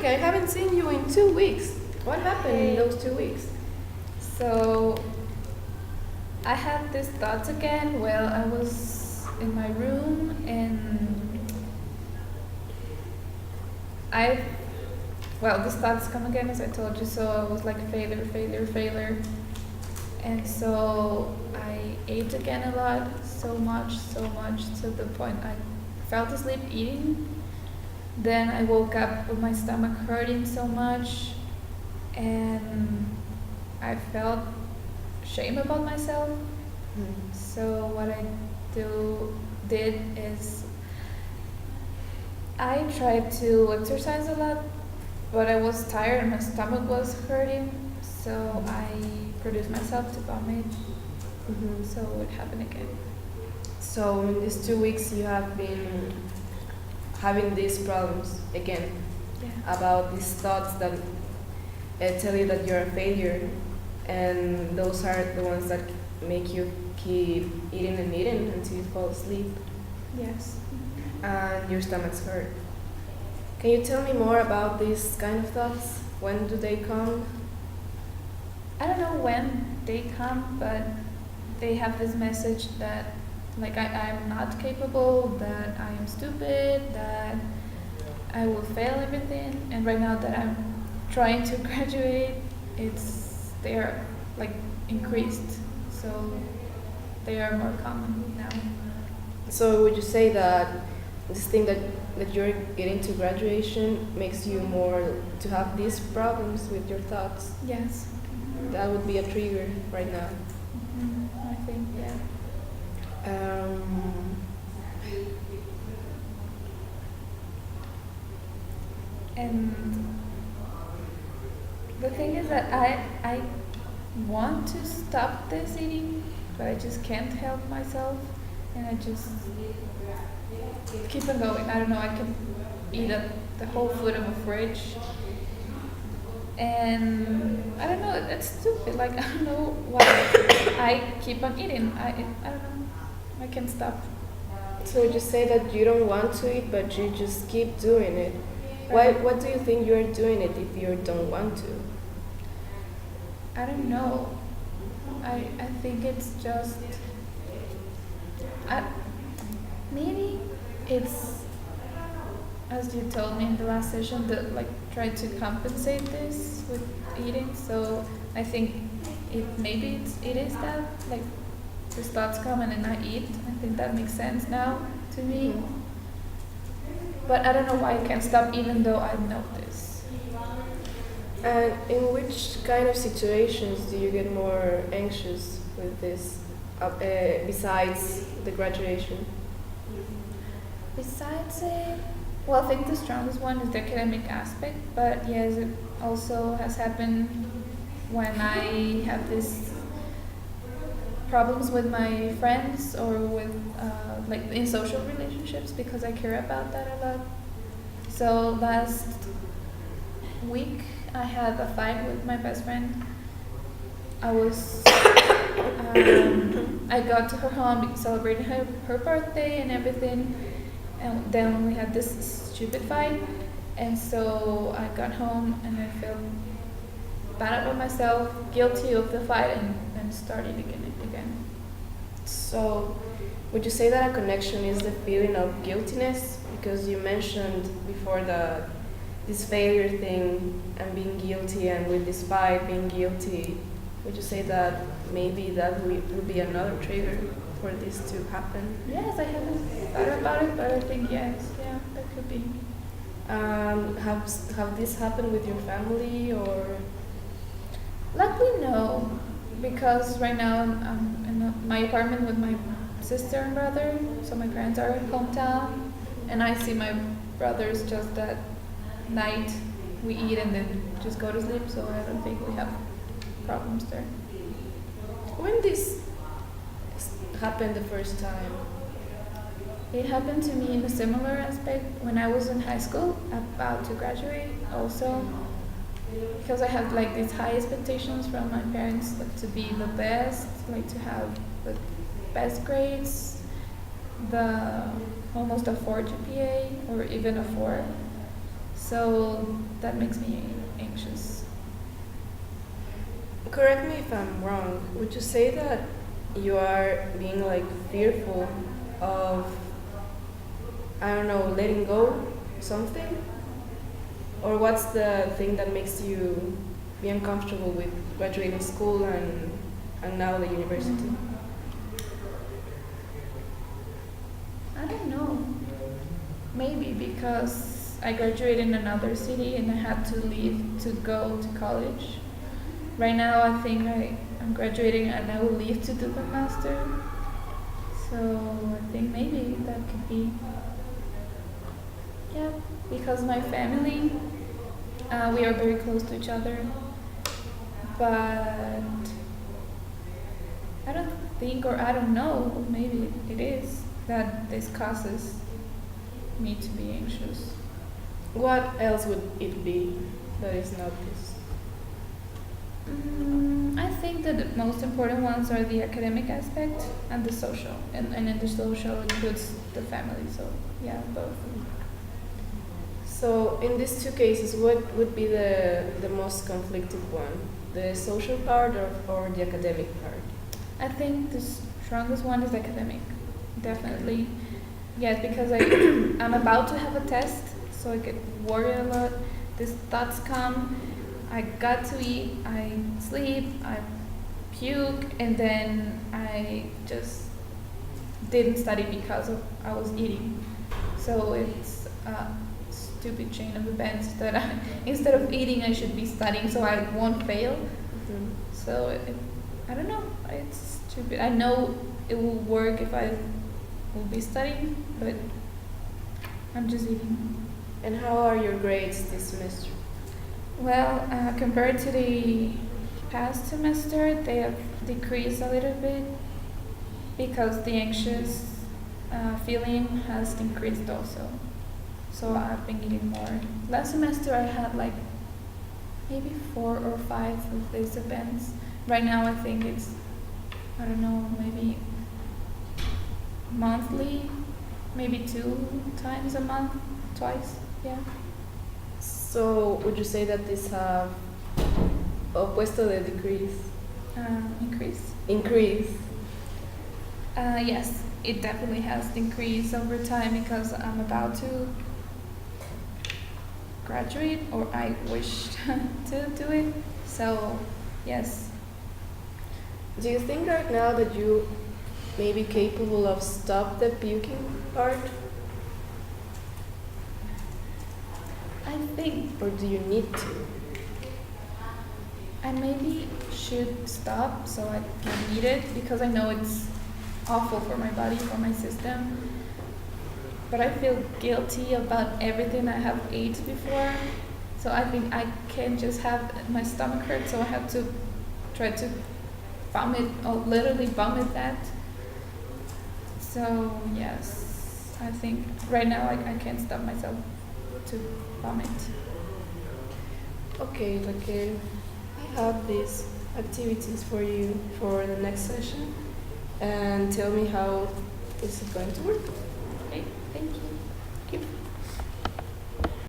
I haven't seen you in 2 weeks. What happened in those 2 weeks? So I had these thoughts again. Well, I was in my room and these thoughts come again as I told you. So I was like failure, failure, failure. And so I ate again a lot, so much to the point I fell asleep eating. Then I woke up with my stomach hurting so much, and I felt shame about myself. So what I did is I tried to exercise a lot, but I was tired and my stomach was hurting, so I produced myself to vomit. So it happened again. So in these 2 weeks you have been having these problems again, about these thoughts that tell you that you're a failure, and those are the ones that make you keep eating and eating until you fall asleep. Yes. And your stomach's hurt. Can you tell me more about these kind of thoughts? When do they come? I don't know when they come, but they have this message that like I'm not capable, that I am stupid, that I will fail everything. And right now that I'm trying to graduate, they're like increased, so they are more common now. So would you say that this thing that you're getting to graduation makes you more to have these problems with your thoughts? Yes. That would be a trigger right now. I think, yeah. And the thing is that I want to stop this eating, but I just can't help myself, and I just keep on going. I don't know, I can eat up the whole food in the fridge, and I don't know, it's stupid. Like, I don't know why I keep on eating. I don't know, I can't stop. So you just say that you don't want to eat, but you just keep doing it. Why? What do you think you're doing it if you don't want to? I don't know. I think it's just maybe it's, as you told me in the last session, that like try to compensate this with eating. So I think it is that, like, the thoughts come and then I eat. I think that makes sense now to me. But I don't know why I can't stop even though I know this. And in which kind of situations do you get more anxious with this, besides the graduation? Besides it, well, I think the strongest one is the academic aspect, but yes, it also has happened when I have these problems with my friends or with like in social relationships, because I care about that a lot. So last week I had a fight with my best friend. I got to her home, celebrating her birthday and everything, and then we had this stupid fight. And so I got home and I felt bad about myself, guilty of the fight, and started again. So would you say that a connection is the feeling of guiltiness? Because you mentioned before that this failure thing and being guilty, and with this fight being guilty, would you say that maybe that would be another trigger for this to happen? Yes, I haven't thought about it, but I think yes, yeah, that could be. Have this happened with your family, or? Luckily, no, because right now I'm in my apartment with my sister and brother, so my parents are at hometown, and I see my brothers just at night. We eat and then just go to sleep, so I don't think we have problems there. When this happened the first time? It happened to me in a similar aspect when I was in high school, about to graduate also, because I had like these high expectations from my parents, like to be the best, like to have the best grades, almost a 4 GPA or even a 4. So that makes me anxious. Correct me if I'm wrong. Would you say that you are being like fearful of, I don't know, letting go something? Or what's the thing that makes you be uncomfortable with graduating school and now the university? I don't know. Maybe because I graduated in another city and I had to leave to go to college. Right now, I think I'm graduating and I will leave to do the master. So I think maybe that could be. Yeah, because my family, we are very close to each other. But I don't think, or I don't know, maybe it is, that this causes me to be anxious. What else would it be that is not this? I think that the most important ones are the academic aspect and the social. And in the social includes the family, so yeah, both. So in these two cases, what would be the most conflicted one? The social part or the academic part? I think the strongest one is academic, definitely. Yes, because I'm about to have a test, so I get worried a lot. These thoughts come. I got to eat, I sleep, I puke, and then I just didn't study because I was eating. So it's a stupid chain of events that instead of eating, I should be studying so I won't fail. Mm-hmm. So I don't know, it's stupid. I know it will work if I will be studying, but I'm just eating. And how are your grades this semester? Well, compared to the past semester, they have decreased a little bit because the anxious feeling has increased also. So I've been getting more. Last semester I had like maybe 4 or 5 of these events. Right now I think it's, I don't know, maybe monthly, maybe 2 times a month, twice, yeah. So would you say that these have opuesto de decrease? Increase. Increase. Yes, it definitely has increased over time because I'm about to graduate, or I wish to do it. So, yes. Do you think right now that you may be capable of stop the puking part? I think Or do you need to? I maybe should stop so I can eat it because I know it's awful for my body, for my system. But I feel guilty about everything I have ate before. So I think I can't just have my stomach hurt, so I have to try to vomit, or literally vomit that. So yes, I think right now I can't stop myself to vomit. Okay, Raquel, I have these activities for you for the next session, and tell me how is it going to work. Okay, thank you.